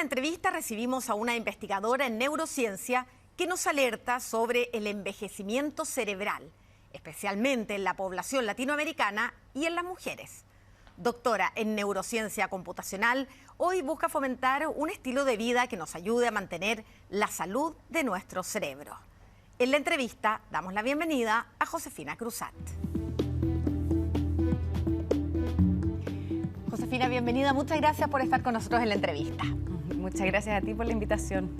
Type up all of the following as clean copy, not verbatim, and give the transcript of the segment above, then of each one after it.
entrevista recibimos a una investigadora en neurociencia que nos alerta sobre el envejecimiento cerebral, especialmente en la población latinoamericana y en las mujeres. Doctora en neurociencia computacional, hoy busca fomentar un estilo de vida que nos ayude a mantener la salud de nuestro cerebro. En la entrevista damos la bienvenida a Josefina Cruzat. Josefina, bienvenida. Muchas gracias por estar con nosotros en la entrevista. Muchas gracias a ti por la invitación.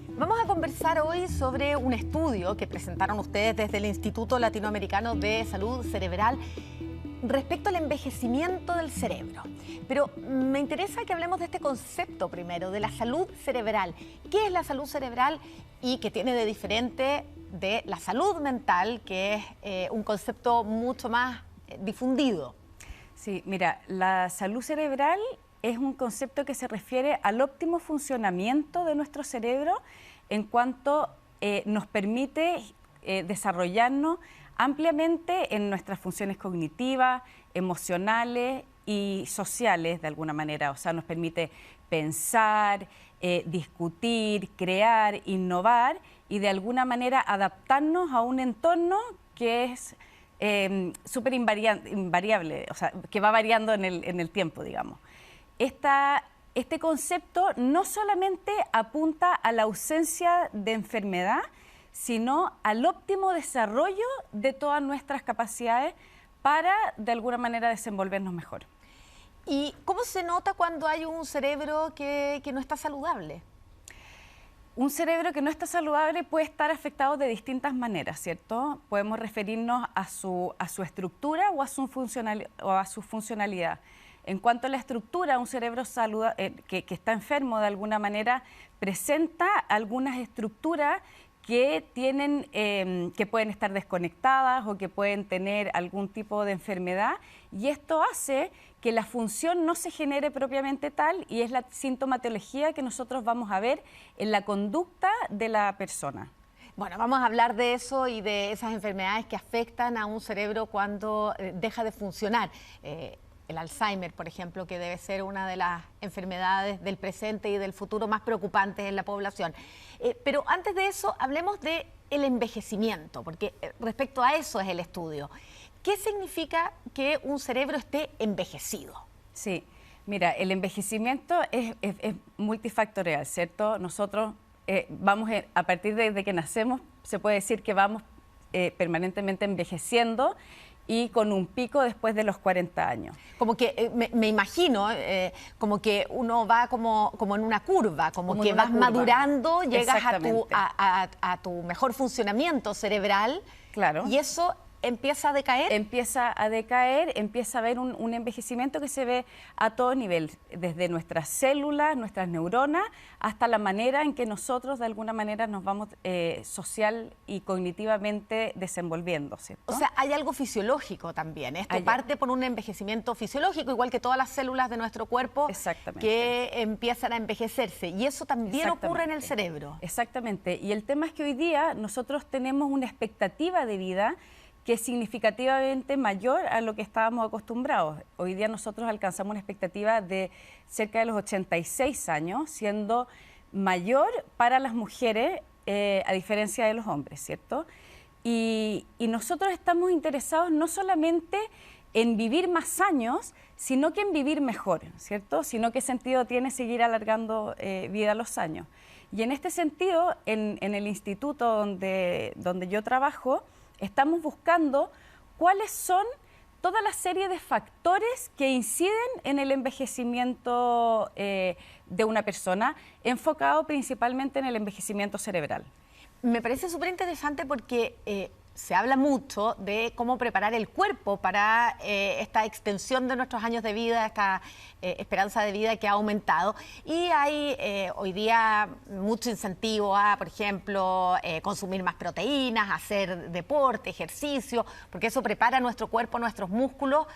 Vamos a conversar hoy sobre un estudio que presentaron ustedes desde el Instituto Latinoamericano de Salud Cerebral respecto al envejecimiento del cerebro. Pero me interesa que hablemos de este concepto primero, de la salud cerebral. ¿Qué es la salud cerebral y qué tiene de diferente de la salud mental, que es un concepto mucho más difundido? Sí, mira, la salud cerebral es un concepto que se refiere al óptimo funcionamiento de nuestro cerebro en cuanto nos permite desarrollarnos ampliamente en nuestras funciones cognitivas, emocionales y sociales de alguna manera. O sea, nos permite pensar, discutir, crear, innovar y de alguna manera adaptarnos a un entorno que es súper invariable, o sea, que va variando en el tiempo, digamos. Este concepto no solamente apunta a la ausencia de enfermedad, sino al óptimo desarrollo de todas nuestras capacidades para, de alguna manera, desenvolvernos mejor. ¿Y cómo se nota cuando hay un cerebro que no está saludable? Un cerebro que no está saludable puede estar afectado de distintas maneras, ¿cierto? Podemos referirnos a su estructura o a su funcionalidad. En cuanto a la estructura, un cerebro que está enfermo de alguna manera presenta algunas estructuras que pueden estar desconectadas o que pueden tener algún tipo de enfermedad, y esto hace que la función no se genere propiamente tal, y es la sintomatología que nosotros vamos a ver en la conducta de la persona. Bueno, vamos a hablar de eso y de esas enfermedades que afectan a un cerebro cuando deja de funcionar. El Alzheimer, por ejemplo, que debe ser una de las enfermedades del presente y del futuro más preocupantes en la población. Pero antes de eso, hablemos del envejecimiento, porque respecto a eso es el estudio. ¿Qué significa que un cerebro esté envejecido? Sí, mira, el envejecimiento es multifactorial, ¿cierto? Nosotros vamos, a partir de que nacemos, se puede decir que vamos permanentemente envejeciendo, y con un pico después de los 40 años. Como que, me imagino, como que uno va como en una curva, como que vas madurando, llegas a tu mejor funcionamiento cerebral. Claro. Y eso empieza a decaer. Empieza a haber un envejecimiento que se ve a todo nivel, desde nuestras células, nuestras neuronas, hasta la manera en que nosotros de alguna manera nos vamos social y cognitivamente desenvolviendo, ¿cierto? O sea, hay algo fisiológico también. Esto parte por un envejecimiento fisiológico, igual que todas las células de nuestro cuerpo que empiezan a envejecerse. Y eso también ocurre en el cerebro. Exactamente. Y el tema es que hoy día nosotros tenemos una expectativa de vida que es significativamente mayor a lo que estábamos acostumbrados. Hoy día nosotros alcanzamos una expectativa de cerca de los 86 años, siendo mayor para las mujeres a diferencia de los hombres, ¿cierto? Y nosotros estamos interesados no solamente en vivir más años, sino que en vivir mejor, ¿cierto? Sino qué sentido tiene seguir alargando vida a los años. Y en este sentido, en el instituto donde yo trabajo, estamos buscando cuáles son toda la serie de factores que inciden en el envejecimiento de una persona, enfocado principalmente en el envejecimiento cerebral. Me parece súper interesante porque se habla mucho de cómo preparar el cuerpo para esta extensión de nuestros años de vida, esta esperanza de vida que ha aumentado. Y hay hoy día mucho incentivo a, por ejemplo, consumir más proteínas, hacer deporte, ejercicio, porque eso prepara nuestro cuerpo, nuestros músculos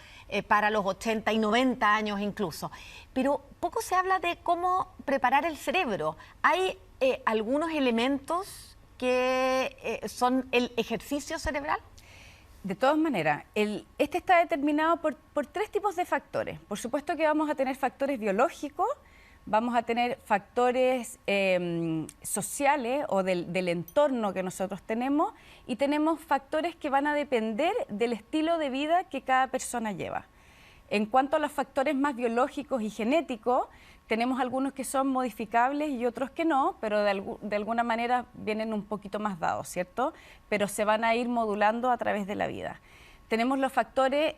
para los 80 y 90 años incluso. Pero poco se habla de cómo preparar el cerebro. Hay algunos elementos que son el ejercicio cerebral. De todas maneras, este está determinado por tres tipos de factores. Por supuesto que vamos a tener factores biológicos, vamos a tener factores sociales o del entorno que nosotros tenemos, y tenemos factores que van a depender del estilo de vida que cada persona lleva. En cuanto a los factores más biológicos y genéticos, tenemos algunos que son modificables y otros que no, pero de alguna manera vienen un poquito más dados, ¿cierto? Pero se van a ir modulando a través de la vida. Tenemos los factores,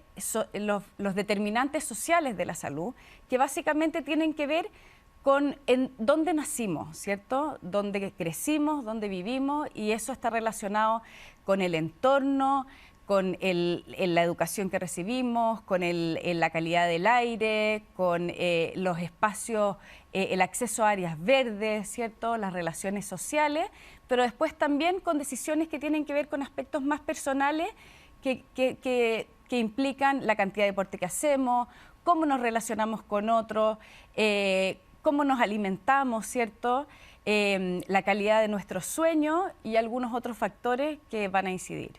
los determinantes sociales de la salud, que básicamente tienen que ver con en dónde nacimos, ¿cierto? Dónde crecimos, dónde vivimos, y eso está relacionado con el entorno, con la educación que recibimos, con la calidad del aire, con los espacios, el acceso a áreas verdes, ¿cierto? Las relaciones sociales, pero después también con decisiones que tienen que ver con aspectos más personales que implican la cantidad de deporte que hacemos, cómo nos relacionamos con otros, cómo nos alimentamos, ¿cierto? La calidad de nuestros sueños y algunos otros factores que van a incidir.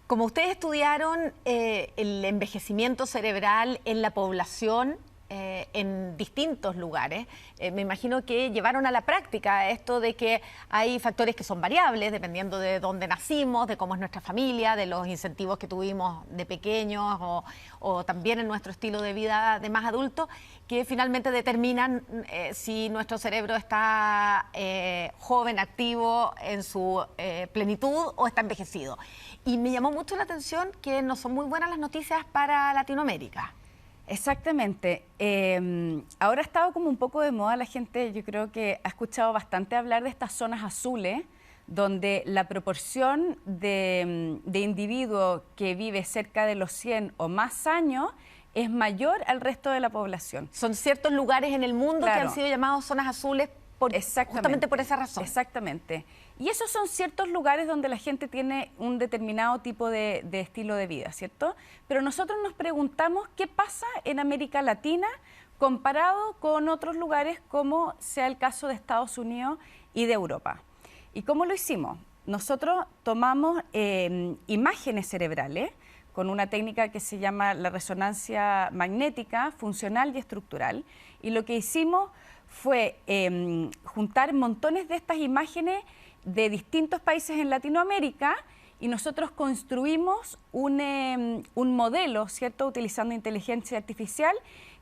Como ustedes estudiaron el envejecimiento cerebral en la población en distintos lugares, me imagino que llevaron a la práctica esto de que hay factores que son variables dependiendo de dónde nacimos, de cómo es nuestra familia, de los incentivos que tuvimos de pequeños o también en nuestro estilo de vida de más adultos, que finalmente determinan si nuestro cerebro está joven, activo, en su plenitud o está envejecido. Y me llamó mucho la atención que no son muy buenas las noticias para Latinoamérica. Exactamente. Ahora ha estado como un poco de moda la gente, yo creo que ha escuchado bastante hablar de estas zonas azules, donde la proporción de individuos que vive cerca de los 100 o más años es mayor al resto de la población. Son ciertos lugares en el mundo que han sido llamados zonas azules justamente por esa razón. Exactamente. Y esos son ciertos lugares donde la gente tiene un determinado tipo de estilo de vida, ¿cierto? Pero nosotros nos preguntamos qué pasa en América Latina comparado con otros lugares, como sea el caso de Estados Unidos y de Europa. ¿Y cómo lo hicimos? Nosotros tomamos imágenes cerebrales con una técnica que se llama la resonancia magnética, funcional y estructural, y lo que hicimos fue juntar montones de estas imágenes de distintos países en Latinoamérica, y nosotros construimos un modelo, ¿cierto?, utilizando inteligencia artificial,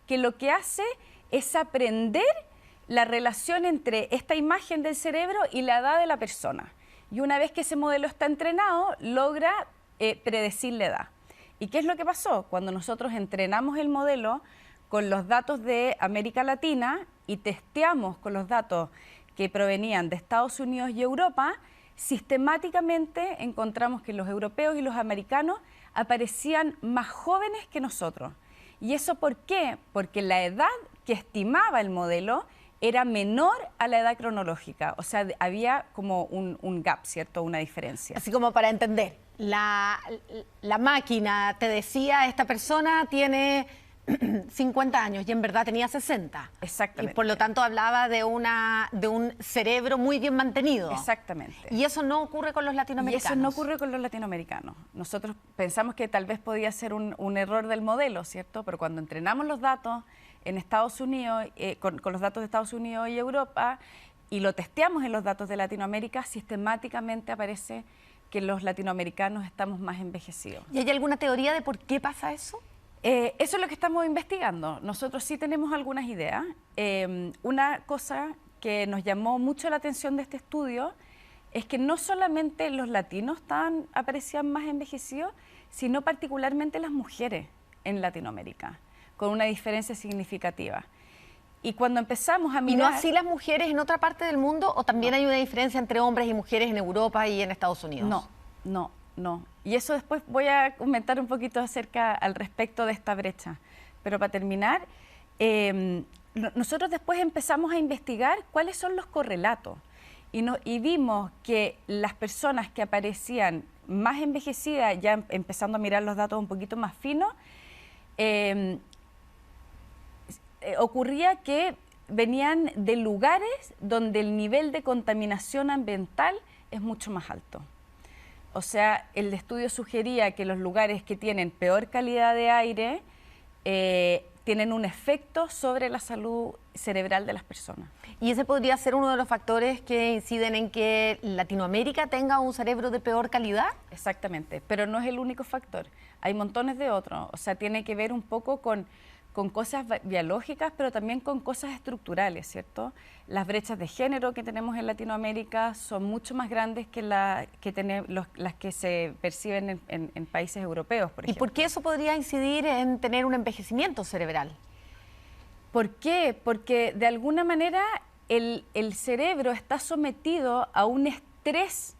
que lo que hace es aprender la relación entre esta imagen del cerebro y la edad de la persona. Y una vez que ese modelo está entrenado, logra predecir la edad. ¿Y qué es lo que pasó? Cuando nosotros entrenamos el modelo con los datos de América Latina y testeamos con los datos que provenían de Estados Unidos y Europa, sistemáticamente encontramos que los europeos y los americanos aparecían más jóvenes que nosotros. ¿Y eso por qué? Porque la edad que estimaba el modelo era menor a la edad cronológica, o sea, había como un gap, ¿cierto? Una diferencia. Así como para entender, la máquina te decía, esta persona tiene 50 años y en verdad tenía 60. Exactamente. Y por lo tanto hablaba de un cerebro muy bien mantenido. Exactamente. Y eso no ocurre con los latinoamericanos. Y eso no ocurre con los latinoamericanos. Nosotros pensamos que tal vez podía ser un error del modelo, ¿cierto? Pero cuando entrenamos los datos en Estados Unidos, con los datos de Estados Unidos y Europa, y lo testeamos en los datos de Latinoamérica, sistemáticamente aparece que los latinoamericanos estamos más envejecidos. ¿Y hay alguna teoría de por qué pasa eso? Eso es lo que estamos investigando. Nosotros sí tenemos algunas ideas. Una cosa que nos llamó mucho la atención de este estudio es que no solamente los latinos aparecían más envejecidos, sino particularmente las mujeres en Latinoamérica, con una diferencia significativa. Y cuando empezamos a mirar... ¿Y no así las mujeres en otra parte del mundo? ¿O también hay una diferencia entre hombres y mujeres en Europa y en Estados Unidos? No. Y eso después voy a comentar un poquito al respecto de esta brecha. Pero para terminar, nosotros después empezamos a investigar cuáles son los correlatos. Y vimos que las personas que aparecían más envejecidas, ya empezando a mirar los datos un poquito más finos, ocurría que venían de lugares donde el nivel de contaminación ambiental es mucho más alto. O sea, el estudio sugería que los lugares que tienen peor calidad de aire tienen un efecto sobre la salud cerebral de las personas. Y ese podría ser uno de los factores que inciden en que Latinoamérica tenga un cerebro de peor calidad. Exactamente, pero no es el único factor. Hay montones de otros. O sea, tiene que ver un poco con cosas biológicas, pero también con cosas estructurales, ¿cierto? Las brechas de género que tenemos en Latinoamérica son mucho más grandes que las que se perciben en países europeos, por ejemplo. ¿Y por qué eso podría incidir en tener un envejecimiento cerebral? ¿Por qué? Porque de alguna manera el cerebro está sometido a un estrés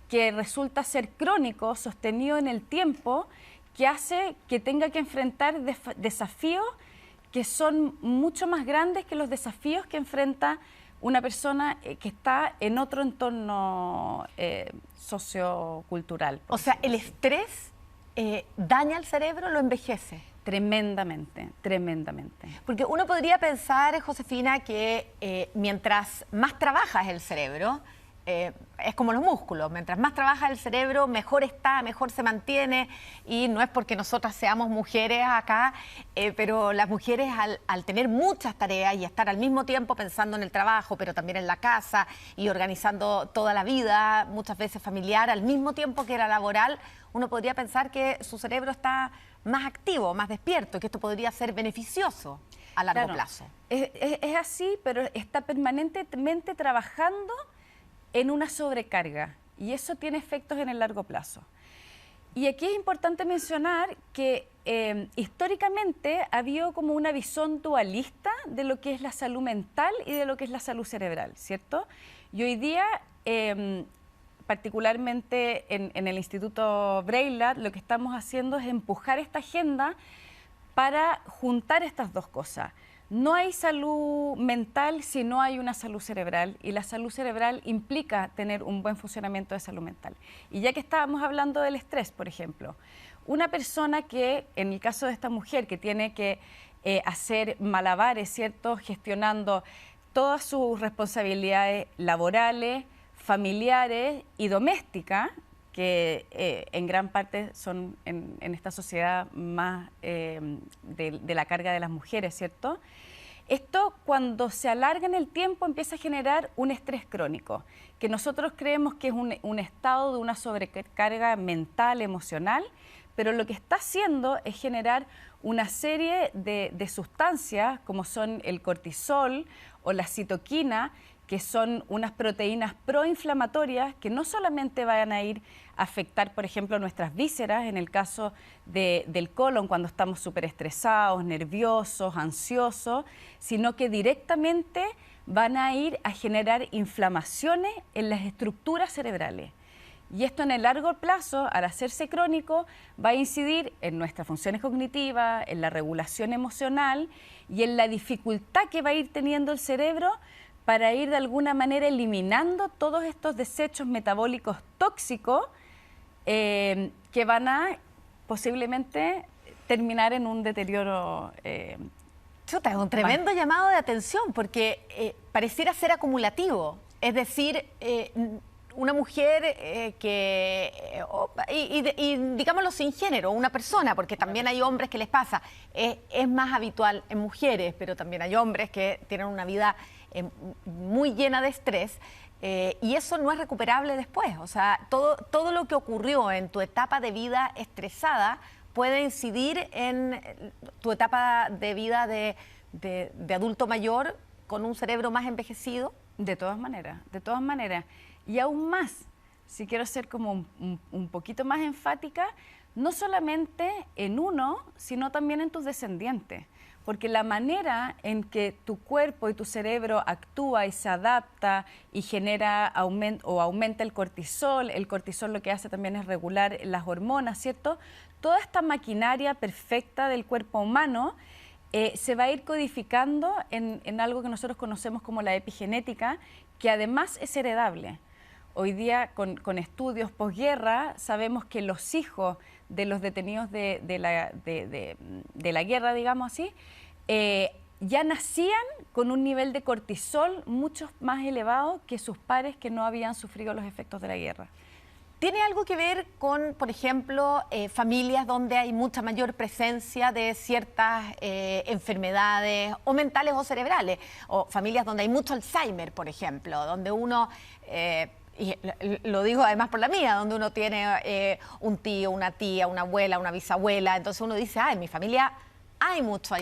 que resulta ser crónico, sostenido en el tiempo, que hace que tenga que enfrentar desafíos que son mucho más grandes que los desafíos que enfrenta una persona que está en otro entorno sociocultural. O sea, el estrés daña al cerebro, lo envejece. Tremendamente, tremendamente. Porque uno podría pensar, Josefina, que mientras más trabajas el cerebro, es como los músculos, mientras más trabaja el cerebro, mejor está, mejor se mantiene, y no es porque nosotras seamos mujeres acá, pero las mujeres al tener muchas tareas y estar al mismo tiempo pensando en el trabajo, pero también en la casa y organizando toda la vida, muchas veces familiar, al mismo tiempo que la laboral, uno podría pensar que su cerebro está más activo, más despierto, y que esto podría ser beneficioso a largo plazo. Es así, pero está permanentemente trabajando en una sobrecarga, y eso tiene efectos en el largo plazo. Y aquí es importante mencionar que históricamente ha habido como una visión dualista de lo que es la salud mental y de lo que es la salud cerebral, ¿cierto? Y hoy día, particularmente en el Instituto Brainlab, lo que estamos haciendo es empujar esta agenda para juntar estas dos cosas. No hay salud mental si no hay una salud cerebral, y la salud cerebral implica tener un buen funcionamiento de salud mental. Y ya que estábamos hablando del estrés, por ejemplo, una persona que, en el caso de esta mujer, que tiene que hacer malabares, ¿cierto?, gestionando todas sus responsabilidades laborales, familiares y domésticas, que en gran parte son en esta sociedad más de la carga de las mujeres, ¿cierto? Esto, cuando se alarga en el tiempo, empieza a generar un estrés crónico, que nosotros creemos que es un estado de una sobrecarga mental, emocional, pero lo que está haciendo es generar una serie de sustancias, como son el cortisol o la citoquina, que son unas proteínas proinflamatorias que no solamente van a ir a afectar, por ejemplo, nuestras vísceras, en el caso del colon, cuando estamos súper estresados, nerviosos, ansiosos, sino que directamente van a ir a generar inflamaciones en las estructuras cerebrales. Y esto en el largo plazo, al hacerse crónico, va a incidir en nuestras funciones cognitivas, en la regulación emocional y en la dificultad que va a ir teniendo el cerebro para ir de alguna manera eliminando todos estos desechos metabólicos tóxicos que van a posiblemente terminar en un deterioro. Chuta, es un tremendo llamado de atención, porque pareciera ser acumulativo. Es decir, una mujer y digámoslo sin género, una persona, porque también hay hombres que les pasa, es más habitual en mujeres, pero también hay hombres que tienen una vida muy llena de estrés, y eso no es recuperable después. O sea, todo lo que ocurrió en tu etapa de vida estresada puede incidir en tu etapa de vida de adulto mayor con un cerebro más envejecido. De todas maneras, de todas maneras. Y aún más, si quiero ser como un poquito más enfática, no solamente en uno, sino también en tus descendientes. Porque la manera en que tu cuerpo y tu cerebro actúa y se adapta y genera aumenta el cortisol lo que hace también es regular las hormonas, ¿cierto? Toda esta maquinaria perfecta del cuerpo humano se va a ir codificando en algo que nosotros conocemos como la epigenética, que además es heredable. Hoy día, con estudios posguerra, sabemos que los hijos de los detenidos de la guerra, digamos así, ya nacían con un nivel de cortisol mucho más elevado que sus pares que no habían sufrido los efectos de la guerra. ¿Tiene algo que ver con, por ejemplo, familias donde hay mucha mayor presencia de ciertas enfermedades o mentales o cerebrales? O familias donde hay mucho Alzheimer, por ejemplo, donde uno, y lo digo además por la mía, donde uno tiene un tío, una tía, una abuela, una bisabuela, entonces uno dice, en mi familia hay mucho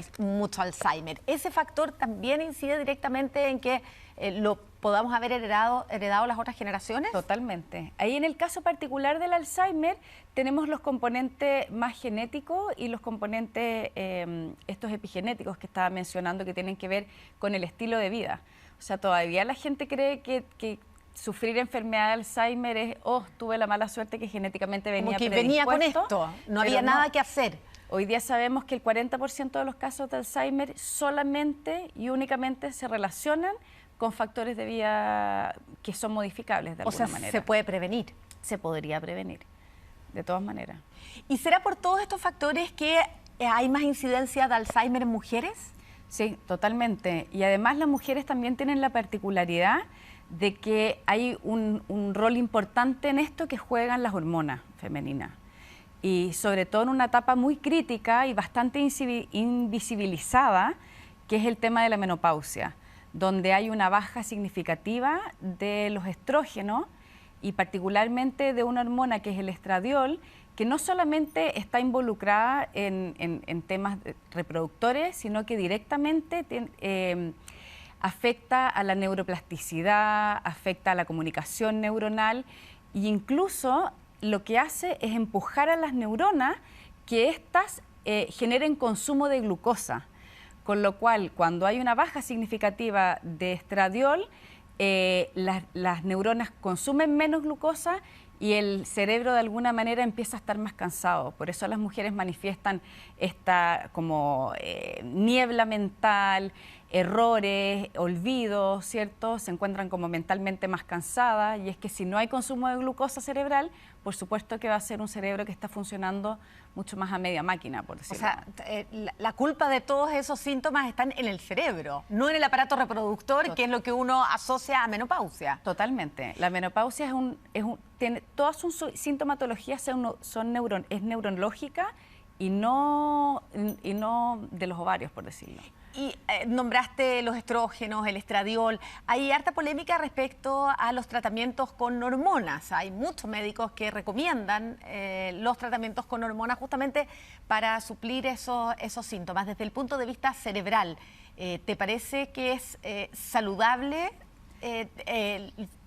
Alzheimer. ¿Ese factor también incide directamente en que lo podamos haber heredado las otras generaciones? Totalmente. Ahí en el caso particular del Alzheimer tenemos los componentes más genéticos y los componentes, estos epigenéticos que estaba mencionando, que tienen que ver con el estilo de vida. O sea, todavía la gente cree que sufrir enfermedad de Alzheimer es, tuve la mala suerte que genéticamente venía predispuesto. Venía con esto, no había nada que hacer. Hoy día sabemos que el 40% de los casos de Alzheimer solamente y únicamente se relacionan con factores de vida que son modificables de alguna manera. ¿Se puede prevenir? Se podría prevenir, de todas maneras. ¿Y será por todos estos factores que hay más incidencia de Alzheimer en mujeres? Sí, totalmente. Y además las mujeres también tienen la particularidad de que hay un rol importante en esto que juegan las hormonas femeninas. Y sobre todo en una etapa muy crítica y bastante invisibilizada, que es el tema de la menopausia, donde hay una baja significativa de los estrógenos y particularmente de una hormona que es el estradiol, que no solamente está involucrada en temas reproductores, sino que directamente afecta a la neuroplasticidad, afecta a la comunicación neuronal e incluso lo que hace es empujar a las neuronas que éstas generen consumo de glucosa. Con lo cual, cuando hay una baja significativa de estradiol, las neuronas consumen menos glucosa y el cerebro de alguna manera empieza a estar más cansado. Por eso las mujeres manifiestan esta como niebla mental, errores, olvidos, ¿cierto? Se encuentran como mentalmente más cansadas y es que si no hay consumo de glucosa cerebral, por supuesto que va a ser un cerebro que está funcionando mucho más a media máquina, por decirlo. O sea, la culpa de todos esos síntomas están en el cerebro, no en el aparato reproductor, que es lo que uno asocia a menopausia. Totalmente. La menopausia tiene todas sus sintomatologías es neurológica y no de los ovarios, por decirlo. Y nombraste los estrógenos, el estradiol. Hay harta polémica respecto a los tratamientos con hormonas. Hay muchos médicos que recomiendan los tratamientos con hormonas justamente para suplir esos síntomas. Desde el punto de vista cerebral, ¿te parece que es saludable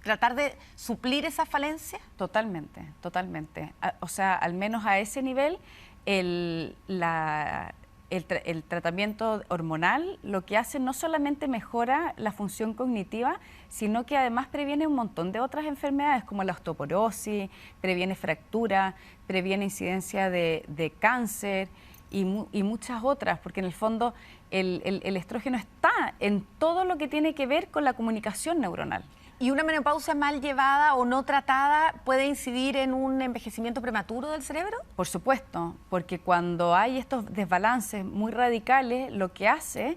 tratar de suplir esas falencias? Totalmente, totalmente. O sea, al menos a ese nivel, el tratamiento hormonal lo que hace no solamente mejora la función cognitiva, sino que además previene un montón de otras enfermedades como la osteoporosis, previene fractura, previene incidencia de cáncer y muchas otras, porque en el fondo el estrógeno está en todo lo que tiene que ver con la comunicación neuronal. ¿Y una menopausia mal llevada o no tratada puede incidir en un envejecimiento prematuro del cerebro? Por supuesto, porque cuando hay estos desbalances muy radicales, lo que hace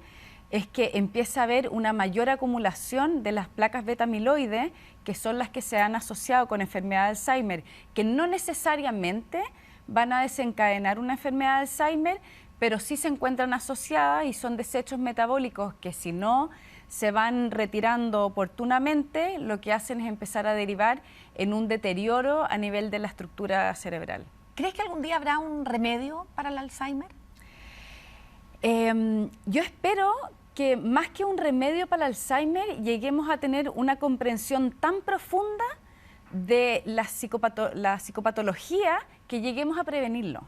es que empieza a haber una mayor acumulación de las placas beta-amiloides, que son las que se han asociado con enfermedad de Alzheimer, que no necesariamente van a desencadenar una enfermedad de Alzheimer, pero sí se encuentran asociadas y son desechos metabólicos que si no se van retirando oportunamente, lo que hacen es empezar a derivar en un deterioro a nivel de la estructura cerebral. ¿Crees que algún día habrá un remedio para el Alzheimer? Yo espero que más que un remedio para el Alzheimer, lleguemos a tener una comprensión tan profunda de la psicopatología que lleguemos a prevenirlo.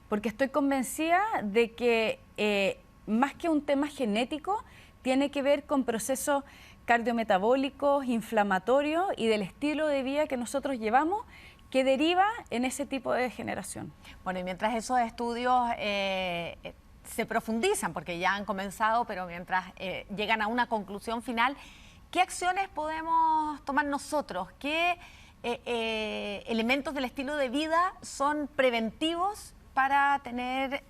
Porque estoy convencida de que más que un tema genético, tiene que ver con procesos cardiometabólicos, inflamatorios y del estilo de vida que nosotros llevamos que deriva en ese tipo de degeneración. Bueno, y mientras esos estudios se profundizan, porque ya han comenzado, pero mientras llegan a una conclusión final, ¿qué acciones podemos tomar nosotros? ¿Qué elementos del estilo de vida son preventivos para tener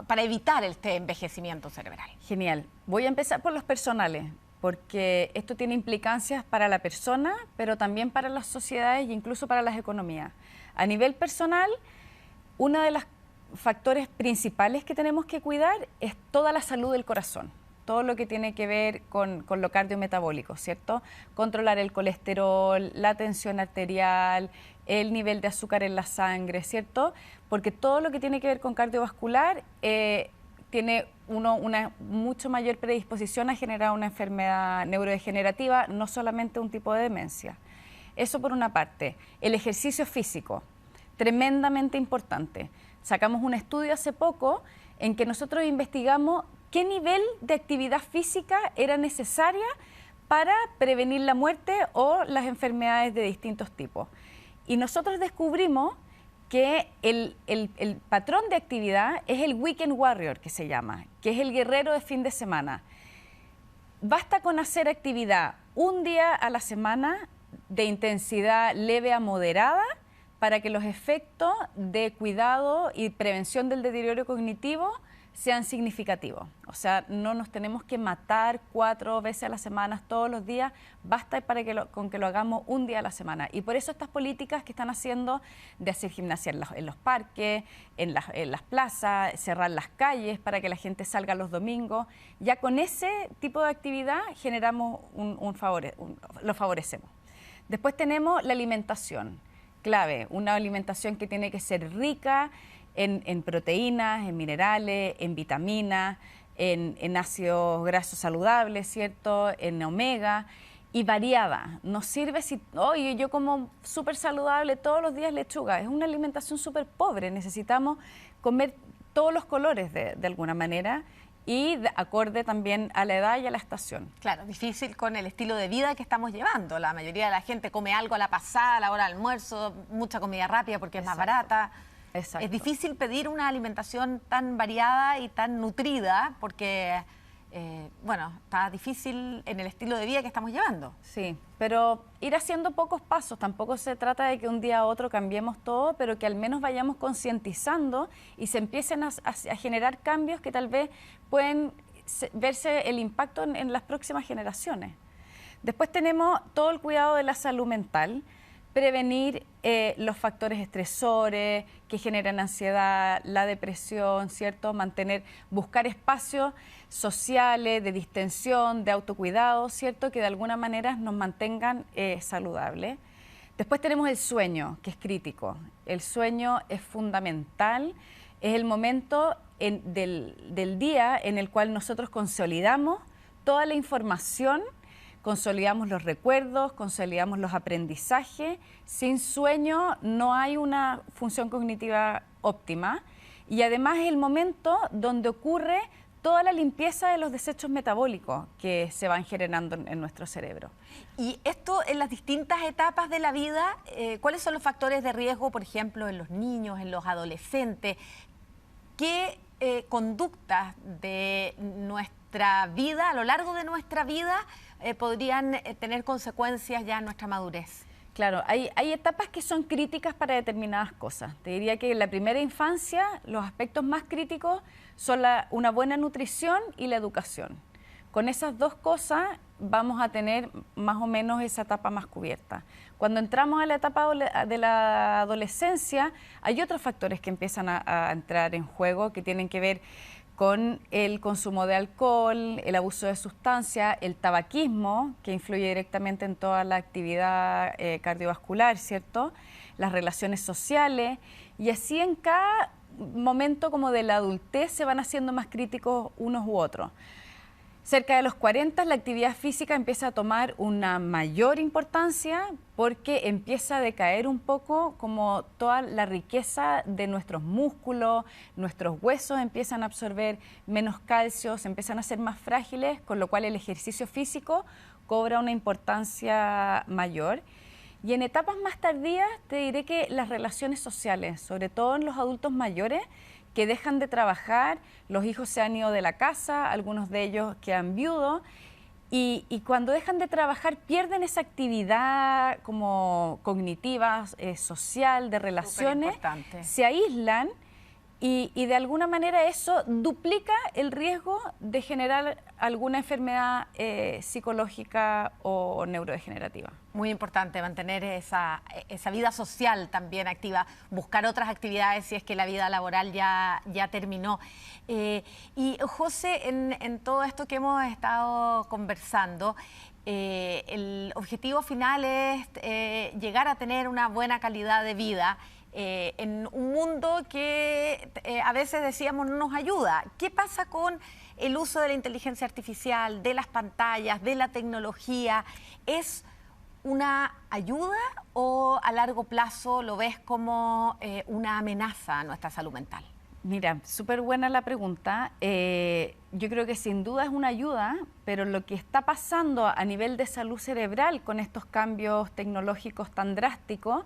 para evitar este envejecimiento cerebral? Genial. Voy a empezar por los personales. porque esto tiene implicancias para la persona, pero también para las sociedades e incluso para las economías. A nivel personal, uno de los factores principales que tenemos que cuidar es toda la salud del corazón, todo lo que tiene que ver con lo cardiometabólico, ¿cierto? Controlar el colesterol, la tensión arterial, el nivel de azúcar en la sangre, ¿cierto? Porque todo lo que tiene que ver con cardiovascular tiene una mucho mayor predisposición a generar una enfermedad neurodegenerativa, no solamente un tipo de demencia. Eso por una parte. El ejercicio físico, tremendamente importante. Sacamos un estudio hace poco en que nosotros investigamos qué nivel de actividad física era necesaria para prevenir la muerte o las enfermedades de distintos tipos. Y nosotros descubrimos que el patrón de actividad es el weekend warrior, que se llama, que es el guerrero de fin de semana. Basta con hacer actividad un día a la semana de intensidad leve a moderada para que los efectos de cuidado y prevención del deterioro cognitivo sean significativos. O sea, no nos tenemos que matar 4 veces a la semana, todos los días, basta para con que lo hagamos un día a la semana. Y por eso estas políticas que están haciendo de hacer gimnasia en los parques, en las plazas, cerrar las calles para que la gente salga los domingos, ya con ese tipo de actividad generamos lo favorecemos. Después tenemos la alimentación, clave, una alimentación que tiene que ser rica en proteínas, en minerales, en vitaminas, en ácidos grasos saludables, ¿cierto? En omega y variada. Nos sirve si, oye, yo como súper saludable todos los días lechuga. Es una alimentación súper pobre. Necesitamos comer todos los colores de alguna manera y acorde también a la edad y a la estación. Claro, difícil con el estilo de vida que estamos llevando. La mayoría de la gente come algo a la pasada, a la hora del almuerzo, mucha comida rápida porque es más barata. Exacto. Es difícil pedir una alimentación tan variada y tan nutrida porque, bueno, está difícil en el estilo de vida que estamos llevando. Sí, pero ir haciendo pocos pasos. Tampoco se trata de que un día a otro cambiemos todo, pero que al menos vayamos concientizando y se empiecen a generar cambios que tal vez pueden verse el impacto en las próximas generaciones. Después tenemos todo el cuidado de la salud mental, prevenir los factores estresores que generan ansiedad, la depresión, ¿cierto? Buscar espacios sociales de distensión, de autocuidado, ¿cierto? Que de alguna manera nos mantengan saludables. Después tenemos el sueño, que es crítico. El sueño es fundamental, es el momento del día en el cual nosotros consolidamos toda la información, consolidamos los recuerdos, consolidamos los aprendizajes. Sin sueño no hay una función cognitiva óptima y además es el momento donde ocurre toda la limpieza de los desechos metabólicos que se van generando en nuestro cerebro. Y esto en las distintas etapas de la vida, ¿cuáles son los factores de riesgo, por ejemplo, en los niños, en los adolescentes? ¿Qué conductas de nuestra vida, a lo largo de nuestra vida, podrían tener consecuencias ya en nuestra madurez? Claro, hay etapas que son críticas para determinadas cosas. Te diría que en la primera infancia los aspectos más críticos son una buena nutrición y la educación. Con esas dos cosas vamos a tener más o menos esa etapa más cubierta. Cuando entramos a la etapa de la adolescencia, hay otros factores que empiezan a entrar en juego que tienen que ver con el consumo de alcohol, el abuso de sustancias, el tabaquismo, que influye directamente en toda la actividad cardiovascular, ¿cierto? Las relaciones sociales, y así en cada momento como de la adultez se van haciendo más críticos unos u otros. Cerca de los 40 la actividad física empieza a tomar una mayor importancia porque empieza a decaer un poco como toda la riqueza de nuestros músculos, nuestros huesos empiezan a absorber menos calcio, se empiezan a ser más frágiles, con lo cual el ejercicio físico cobra una importancia mayor. Y en etapas más tardías te diré que las relaciones sociales, sobre todo en los adultos mayores, que dejan de trabajar, los hijos se han ido de la casa, algunos de ellos quedan viudos, y cuando dejan de trabajar pierden esa actividad como cognitiva, social, de relaciones, se aíslan y de alguna manera eso duplica el riesgo de generar alguna enfermedad psicológica o neurodegenerativa. Muy importante mantener esa vida social también activa, buscar otras actividades si es que la vida laboral ya terminó. Y José, en todo esto que hemos estado conversando, el objetivo final es llegar a tener una buena calidad de vida en un mundo que a veces decíamos no nos ayuda. ¿Qué pasa con el uso de la inteligencia artificial, de las pantallas, de la tecnología? ¿Es una ayuda o a largo plazo lo ves como una amenaza a nuestra salud mental? Mira, súper buena la pregunta. Yo creo que sin duda es una ayuda, pero lo que está pasando a nivel de salud cerebral con estos cambios tecnológicos tan drásticos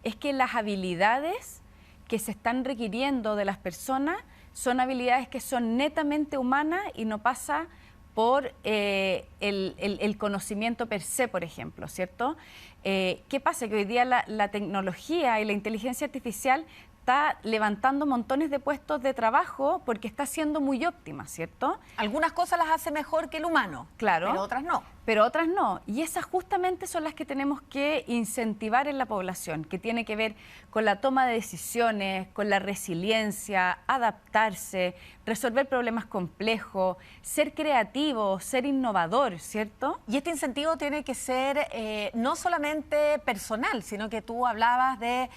es que las habilidades que se están requiriendo de las personas son habilidades que son netamente humanas y no pasa por el conocimiento per se, por ejemplo, ¿cierto? ¿Qué pasa? Que hoy día la tecnología y la inteligencia artificial está levantando montones de puestos de trabajo porque está siendo muy óptima, ¿cierto? Algunas cosas las hace mejor que el humano, claro, pero otras no. Pero otras no. Y esas justamente son las que tenemos que incentivar en la población, que tiene que ver con la toma de decisiones, con la resiliencia, adaptarse, resolver problemas complejos, ser creativo, ser innovador, ¿cierto? Y este incentivo tiene que ser no solamente personal, sino que tú hablabas de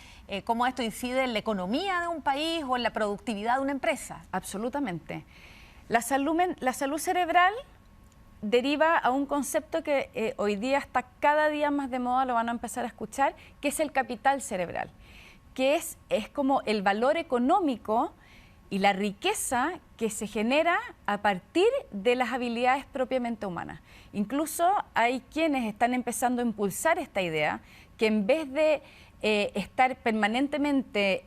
cómo esto incide en la economía de un país o en la productividad de una empresa. Absolutamente. La salud cerebral deriva a un concepto que hoy día está cada día más de moda, lo van a empezar a escuchar, que es el capital cerebral, que es como el valor económico y la riqueza que se genera a partir de las habilidades propiamente humanas. Incluso hay quienes están empezando a impulsar esta idea, que en vez de estar permanentemente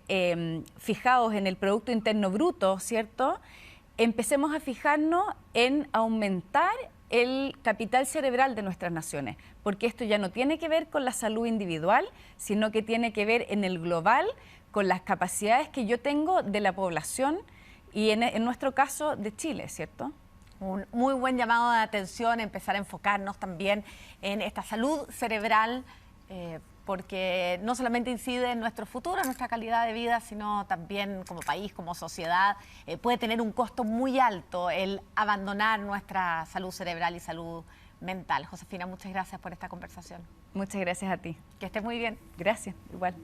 fijados en el Producto Interno Bruto, ¿cierto?, empecemos a fijarnos en aumentar el capital cerebral de nuestras naciones, porque esto ya no tiene que ver con la salud individual, sino que tiene que ver en el global con las capacidades que yo tengo de la población y en nuestro caso de Chile, ¿cierto? Un muy buen llamado de atención, empezar a enfocarnos también en esta salud cerebral, porque no solamente incide en nuestro futuro, en nuestra calidad de vida, sino también como país, como sociedad, puede tener un costo muy alto el abandonar nuestra salud cerebral y salud mental. Josefina, muchas gracias por esta conversación. Muchas gracias a ti. Que estés muy bien. Gracias, igual.